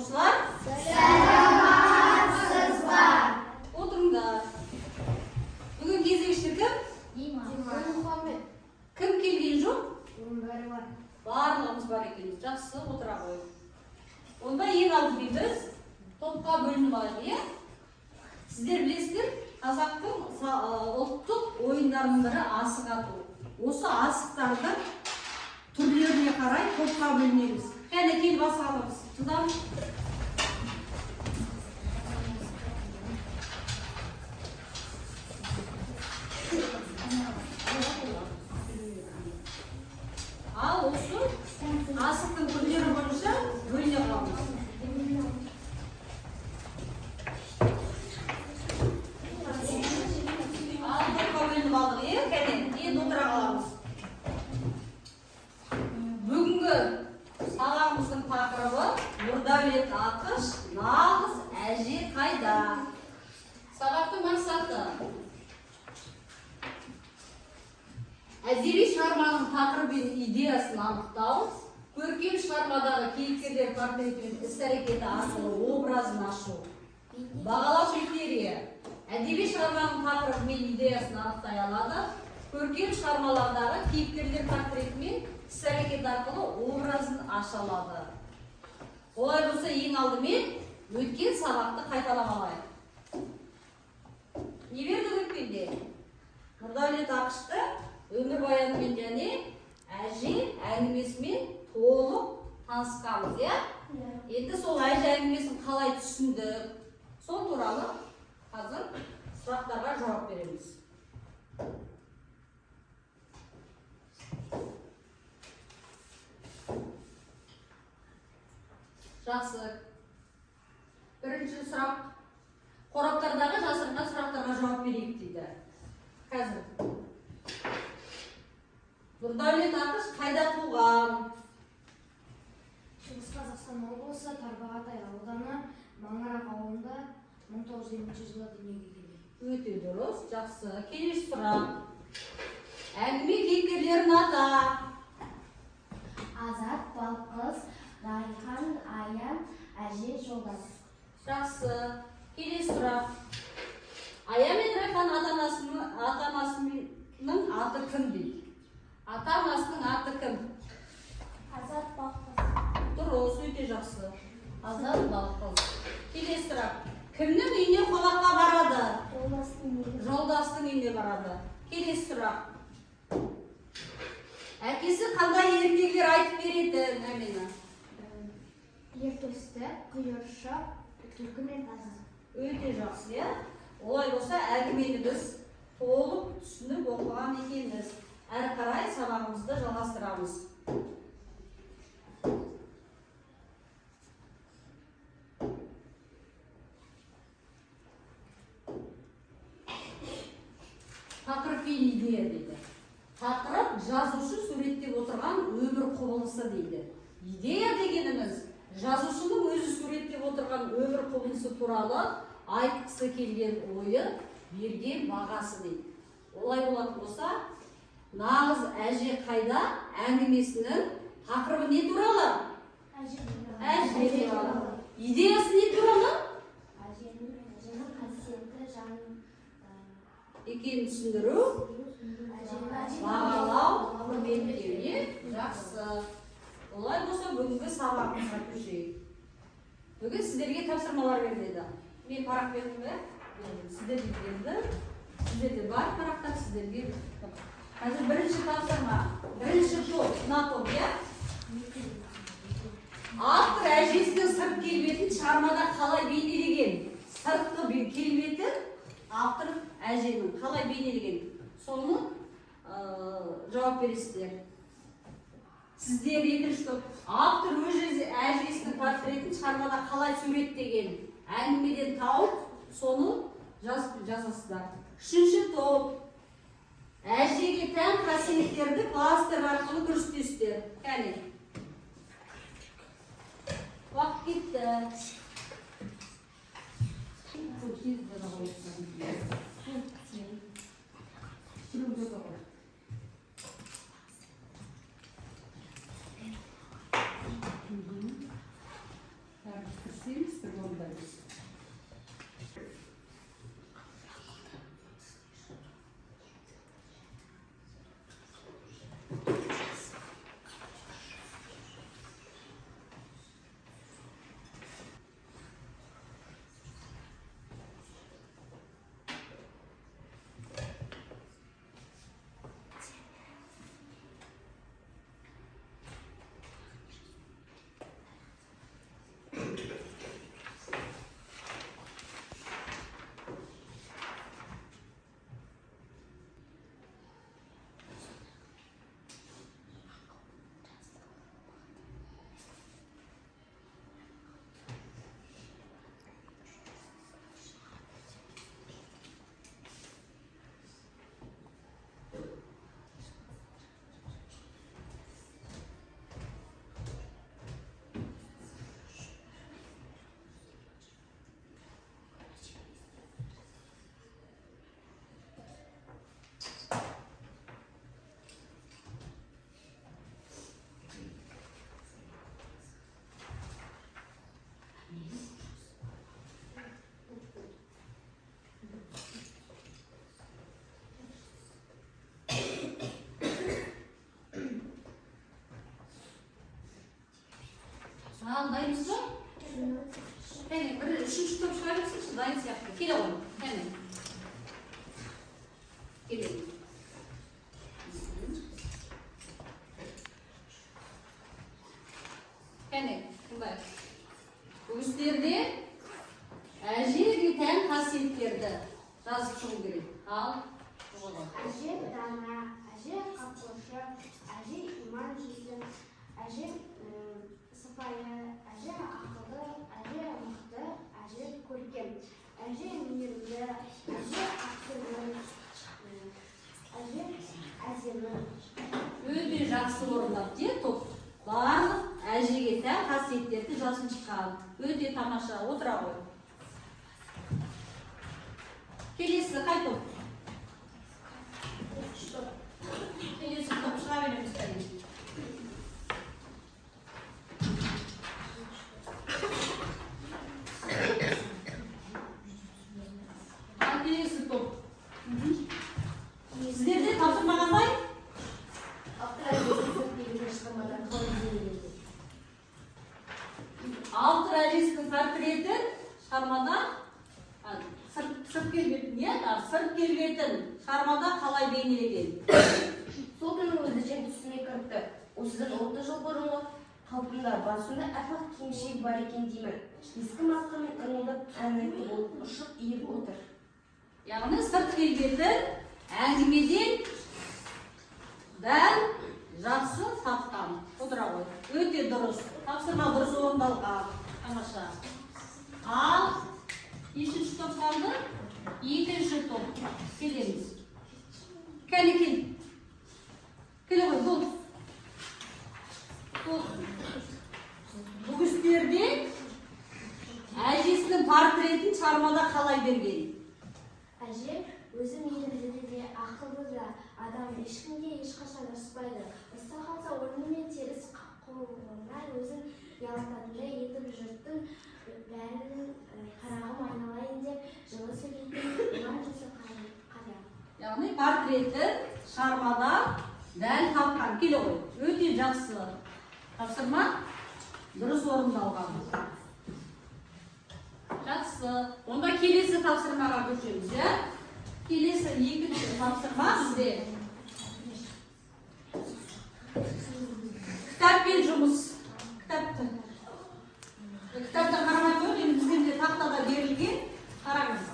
оқушылар? Саламатсыздар. Отырыңдар. Бүгін кезекші кім? Мұхаммед. Кім келген жоқ? Бәрі бар. Барлығымыз бар екенбіз. Жақсы, отыра қойып. Онда ең алдымен біз топқа бөлініп алайық, иә? Сіздер білесіздер, қазақтың ұлттық ойындарының бірі асық ату. Осы асықтардың түрлеріне қарай топқа бөлінеміз. Қане кел басалымыз. Шыдам. Ал осы асықтың түрлері бойынша бөліне қаламыз. Ал топқа бөлініп алдық, кәне, енді отыра қаламыз. Бүгінгі сабағымыздың тақырыбы Нұрдәулет Ақыш нағыз әже қайда? Сабақтың мақсаты әдеби шығарманың тақырыбы мен идеясын анықтау, көркем шығармадағы кейіпкерлер портреті мен іс-әрекеті арқылы образын ашу, бағалау критерийі әдеби шығарманың тақырыбы мен идеясын анықтай алады, көркем шығармалардағы кейіпкерлер портреті мен іс-әрекеті арқылы образын аша алады. Олай болса, ең алдымен өткен сабақты қайталап алайық. Не берді өткенде? Нұрдәулет Ақышты өмірбаянымен және әже әңгімесімен толық танысқанбыз, иә? Енді сол әже әңгімесін қалай түсіндік? Сол туралы қазір сұрақтарға жауап береміз. Жақсы. Бірінші сұрақ. Қораптардағы жасырынған сұрақтарға жауап берейік дейді. Қазір. Нұрдәулет Ақыш қайда туған? Шығыс Қазақстан облысы Тарбағатай ауданы Маңырақ ауылында 1920 жылы дүниеге келген. Өте дұрыс, жақсы. Келесі сұрақ. Әңгіме кейіпкерлерін ата. Азат, Балқыз, Райхан, Аян, әже, жолдас. Жақсы. Келесі сұрақ. Аян мен Райхан ата-анасының аты кім дейді? Ата-анасының аты кім? Азат, Балқыз. Дұрыс, өте жақсы. Азат, Балқыз. Келесі сұрақ. Кімнің үйіне қонаққа барады? Жолдастың үйіне барады. Келесі сұрақ. Әкесі қандай ертегілер айтып береді, Әмина? Ертөсті, құйыршық, түлкі мен тазы. Өте жақсы, иә? Олай болса, әңгімені біз толық түсініп оқыған екенбіз. Әрі қарай сабағымызды жалғастырамыз. Тақырып пен идея дейді. Тақырып жазушы суреттеп отырған өмір құбылысы дейді. Идея дегеніміз жазушының өзі суреттеп отырған өмір құбылысы туралы айтқысы келген ойы, берген бағасы дейді. Олай болатын болса, нағыз әже қайда әңгімесінің тақырыбы не туралы? Әже туралы. Идеясы не туралы? Әженің қасиетті жанын Екенін түсіндіру, бағалау, құрметтеуіне жақсы. Олай болса, бүгінгі сабағымызға көшейік. Бүгін сіздерге тапсырмалар беріледі. Мен парақ бердім бе? Сіздерге берді. Сіздерде бар парақтар, сіздерге. Қазір бірінші тапсырма. Бірінші топ, мына топ, иә? Автор әжесінің сырт келбетін шығармада қалай бейнелеген? Сыртқы келбетін автор әженің қалай бейнелеген? Соны жауап бересіздер. Сіздер екінші топ. Автор өз әжесінің портретін шығармада қалай суреттеген? Әңгімеден тауып, соны жазасыздар. Үшінші топ. Әжеге тән қасиеттерді кластер арқылы көрсетесіздер. Кәне. Уақыт кетті. жақсы емес пе ондай? Дайынсыз ба? Кәне, бір үшінші топ шыға берсінші, дайын сияқты. Келе ғой, кәне. Келе. Кәне, бұлай. Өздерде әжеге тән қасиеттерді жазып шығу керек. Ал, әже дана, әже қамқоршы, әже иман жүзді, әже сыпайы, әже ақылды, әже мықты, әже көркем, әже мейірімді, әже ақсүйгіш, әже әдемі. өте жақсы орындап топ. Барлық әжеге тән қасиеттерді жазып шыққан. Өте тамаша, отыра ғой. Келесі қай топ? Келесі топ шыға береміз кәне. Келесі топ. Сіздерде тапсырмағандай? Автор әжесінің портретін шығармада сырт келбетін шығармада қалай бейнелеген? Сол күні өзі жем түсіне кіріпті. Осыдан 30 жыл бұрынғы қалпында басында әпақ кимешек бар екен деймін. Ескі марқамен ыңылдап ән айтты болып ұшып иіп отыр. Яғни сырт келбетін әңгімеден дәл жақсы тапқан. Отыра ғой. Өте дұрыс. Тапсырма дұрыс орындалған. Тамаша. Ал нешінші топ қалды? Екінші топ. Келеміз. Кәне кел. Келе ғой, бол. Бұл кісілерде әжесінің портретін шығармада қалай берген? Әже өзі мейірімді де, ақылды да, адам ешкімге ешқашан ұрыспайды. Ұрса қалса орнымен теріс қолынан өзін ұялтатындай етіп жұрттың бәрінің қарағым айналайын деп жылы сөйлейтін иман жүзі қара. Яғни портретін шығармада дәл тапқан. Келе ғой. Өте жақсы. Тапсырма дұрыс орындалған. Жақсы. Онда келесі тапсырмаға көшеміз, иә? Келесі екінші тапсырма бізде. Кітаппен жұмыс. Кітапта қарамай қойып, біздерде тақтада берілген. Қараңыз.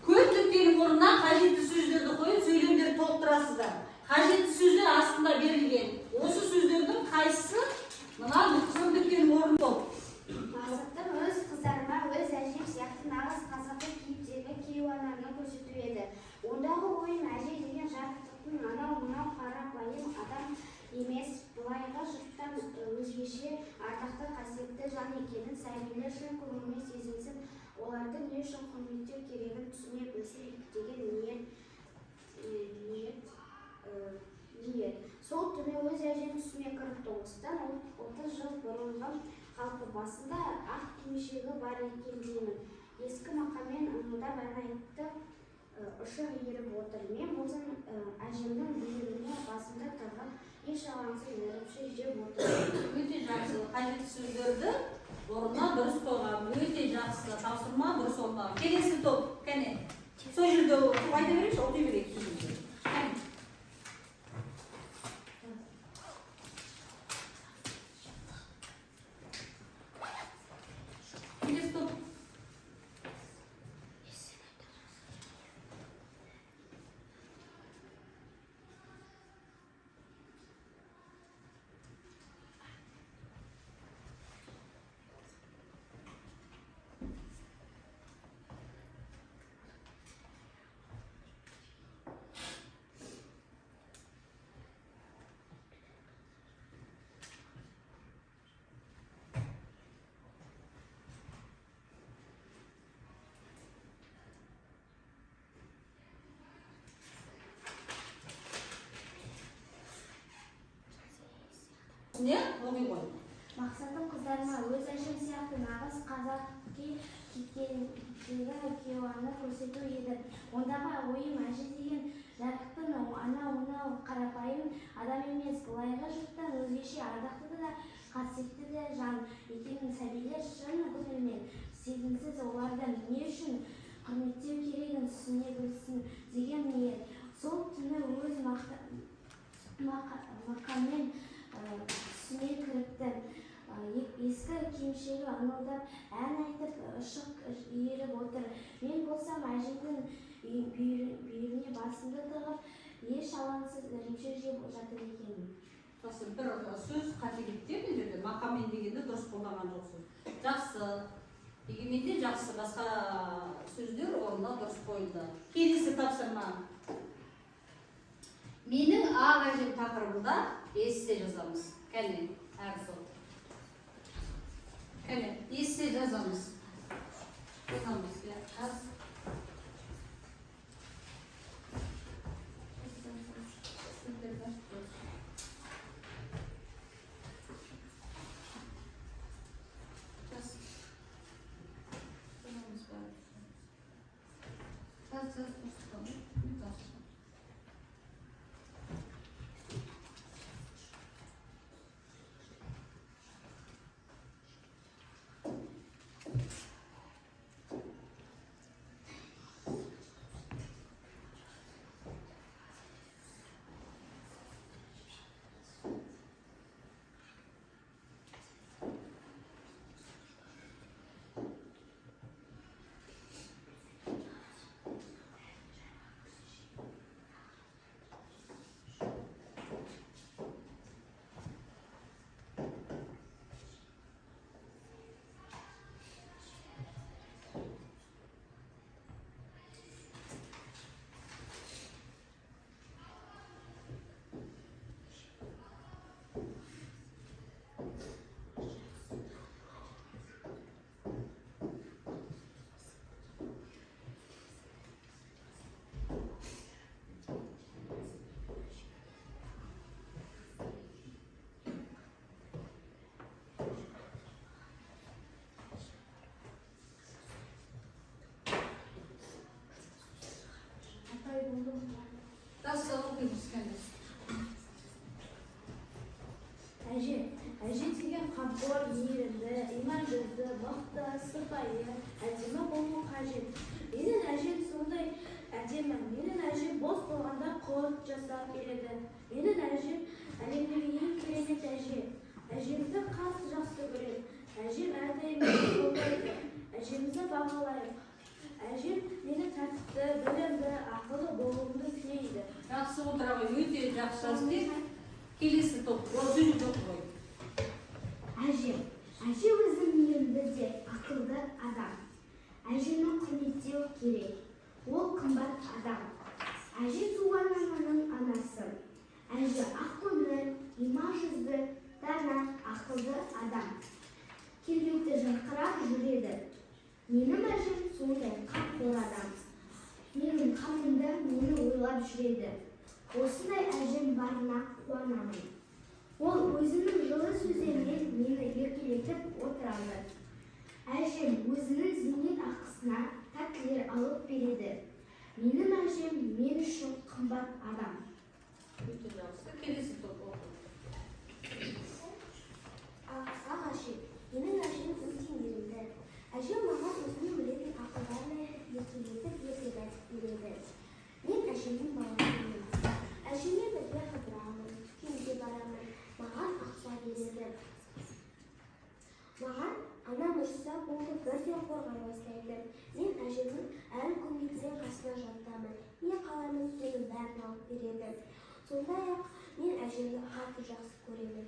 Көп нүктенің орнына қажетті сөздерді қойып, сөйлемдерді толықтырасыздар. Қажетті сөздер астында берілген. Осы сөздердің қайсысы мына нүктенің орны болып? Мақсатым өз қыздарыма өз әжем сияқты нағыз қазақы кейіптегі кейуананы көрсету еді. Ондағы ойым әже деген жарықтықтың анау-мынау қарапайым адам емес, былайғы жұрттан өзгеше ардақты қасиетті жан екенін сәбилер шын көңілмен сезінсін, оларды не үшін құрметтеу керегін түсіне білсе деген ниет. сол түні өз әжем түсіме кіріпті. Осыдан 30 жыл бұрынғы қалпы басында ақ кимешегі бар екен деймін. Ескі мақаммен ыңылдап ән айтты, ұшы иіріп отыр. Мен болсам әжемнің бүйіріне басымды тығып, еш алаңсыз еріпші жеп отыр. Өте жақсы, қажетті сөздерді орнына дұрыс қойған. Өте жақсы тапсырма, дұрыс орындаған. Келесі топ, кәне. Сол жерде айта берейікші, оқи берейік сөзімізді. Кәне. Келесі топ. Не? Оқи қой. Мақсатым қыздарыма өз әжем сияқты нағыз қазақ кеткендегі кейуанды көрсету еді. Ондағы ойым әже деген жарықтың анау-мынау қарапайым адам емес, былайғы жұрттан өзгеше ардақты да қасиетті де жан екенін сәбилер шын көңілмен сезінсіз оларды не үшін құрметтеу керегін түсіне білсін деген ниет. Сол түні өз мақаммен түсіне кіріпті. Ескі кимешегі ыңылдап ән айтып ұшық иіріп отыр. Мен болсам әжемнің бүйіріне басымды тығып, еш алаңсыз ірімшік жеп жатыр екенмін. Жақсы, бір сөз қате кетті бұл жерде. Мақаммен дегенді дұрыс қолданған жоқсыз. Жақсы. Дегенмен де жақсы, басқа сөздер орнына дұрыс қойылды. Келесі тапсырма. Менің ақ әжем тақырыбында эссе жазамыз. Кәне, әр сол. Кәне, эссе жазамыз. Жазамыз, жаз. Жақсы, оқимыз, кәне. Әже деген қамқор, мейірімді, иманжүзді, мықты, сыпайы, әдемі болу қажет. Менің әжем сондай әдемі. Менің әжем бос болғанда қылық жасап береді. Менің әжем әлемдегі ең керемет әже. Әжемді қатты жақсы көреді. Әжем әрдайым мені қолдайды. Әжемізді бағалайық. Әжем мені тәртіпті, білімді, ақылы болуымды тілейді. Жақсы отыра ғой, өте жақсы жазды. Келесі топ, сөзі жоқ қой. Әже өзі мейірімді де ақылды адам. Әжені құрметтеу керек. Ол қымбат адам. Әже туған ананың анасы. Әже ақкөңіл, иманжүзді, дана, ақылды адам. Келбеті жарқырап жүреді. Менің әжем сондай қамқор адам. Менің қамымды мені ойлап жүреді. Осындай әжем барына қуанамын. Ол өзінің жылы сөздерімен мені еркелетіп отырады. Әжем өзінің зейнет ақысына тәттілер алып береді. Менің әжем мен үшін қымбат адам. Өте жақсы. Келесі топ оқы. Ағашым, менің әжем өте мейірімді. Әжем маған өзінің білетін ақылдарын еркелетіп береді. Мен әжемнің баласымын. Әжеммен бірге қыдырамын, кемеге барамын, маған ақша береді. Маған анам ұрысса болды бірден қорғай бастайды. Мен әжемнің әр күнгіден қасына жаттамын. Не қалаймын соның бәрін алып береді. Сондай-ақ мен әжемді қатты жақсы көремін.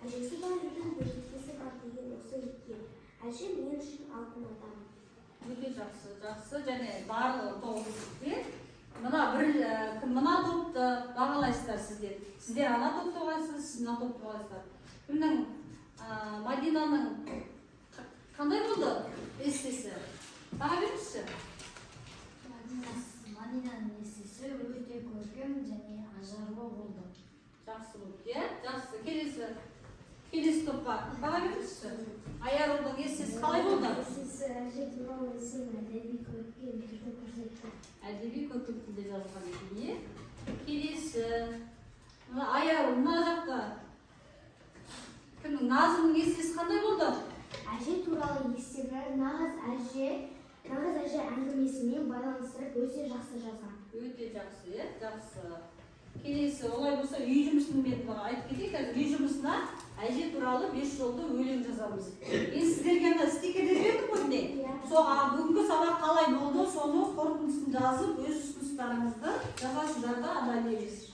Әжесі бар үйдің бір жеткесі бар деген осы екен. Әжем мен үшін алтын адам. Өте жақсы, жақсы. Және барлығы тоғыз бізге. Мына топты бағалайсыздар сіздер. Сіздер ана топты бағалайсыздар, сіз мына топты бағалайсыздар. Кімнің Мадинаның қандай болды эссесі? Баға беріңізші. Мадинаның эссесі өте көркем және ажарлы болды. Жақсы болды, иә? Жақсы. Келесі топқа баға беріңізші. Аярудың эссесі қалай болды? Эссесі әже туралы эссені әдеби көркем түрде көрсетті. Әдеби көркем тілде жазылған екен, иә? Келесі. Мына Аяру, мына жақта. Кімнің Назымның эссесі қандай болды? Әже туралы эссені нағыз әже әңгімесімен байланыстырып өте жақсы жазған. Өте жақсы, иә? Жақсы. Келесі, олай болса үй жұмысын мен айтып кетейін. Қазір үй жұмысына әже туралы 5 жолды өлең жазамыз. Мен сіздерге стикерлер бердім ғой не? Соға бүгінгі сабақ қалай болды, соны қорытындысын жазып, өз ұсыныстарыңызды жазасыздар да анда бересіз.